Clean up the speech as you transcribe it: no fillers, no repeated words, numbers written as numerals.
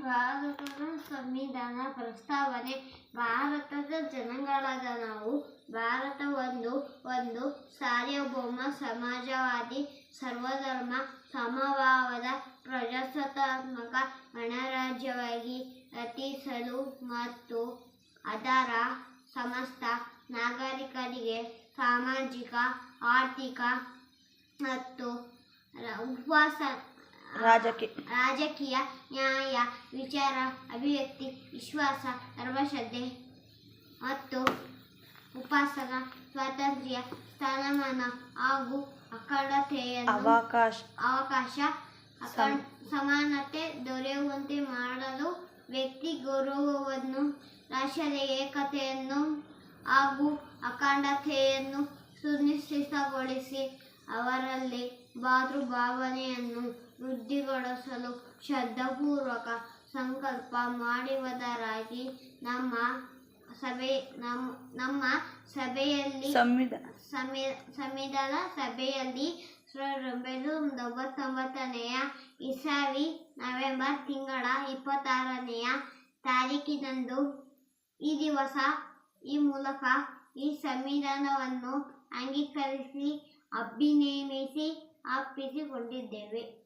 ಭಾರತದ ಸಂವಿಧಾನ ಪ್ರಸ್ತಾವನೆ. ಭಾರತದ ಜನಗಳಾದ ನಾವು ಭಾರತ ಒಂದು ಸಾರ್ವಭೌಮ ಸಮಾಜವಾದಿ ಸರ್ವಧರ್ಮ ಸಮಭಾವದ ಪ್ರಜಾಸತ್ತಾತ್ಮಕ ಗಣರಾಜ್ಯವಾಗಿ ರಚಿಸಲು ಮತ್ತು ಅದರ ಸಮಸ್ತ ನಾಗರಿಕರಿಗೆ ಸಾಮಾಜಿಕ ಆರ್ಥಿಕ ಮತ್ತು ರಾಜಕೀಯ ನ್ಯಾಯ ವಿಚಾರ ಅಭಿವ್ಯಕ್ತಿ ವಿಶ್ವಾಸ ಧರ್ಮಶ್ರದ್ಧೆ ಮತ್ತು ಉಪಾಸನಾ ಸ್ವಾತಂತ್ರ್ಯ ಸ್ಥಾನಮಾನ ಹಾಗೂ ಅಖಂಡತೆಯನ್ನು ಅವಕಾಶ ಸಮಾನತೆ ದೊರೆಯುವಂತೆ ಮಾಡಲು ವ್ಯಕ್ತಿ ಗೌರವವನ್ನು ರಾಷ್ಟ್ರದ ಏಕತೆಯನ್ನು ಹಾಗೂ ಅಖಂಡತೆಯನ್ನು ಸುನಿಶ್ಚಿತಗೊಳಿಸಿ ಅವರಲ್ಲಿ ಭಾವನೆಯನ್ನು ವೃದ್ಧಿಗೊಳಿಸಲು ಶ್ರದ್ಧಾಪೂರ್ವಕ ಸಂಕಲ್ಪ ಮಾಡುವುದರಾಗಿ ನಮ್ಮ ಸಂವಿಧಾನ ಸಭೆಯಲ್ಲಿ 1999 ಇಸವಿ ನವೆಂಬರ್ ತಿಂಗಳ 26ನೇ ತಾರೀಕಿನಂದು ಈ ಮೂಲಕ ಈ ಸಂವಿಧಾನವನ್ನು ಅಂಗೀಕರಿಸಿ ಅಭಿನಯಿಸಿ ಅರ್ಪಿಸಿಕೊಂಡಿದ್ದೇವೆ.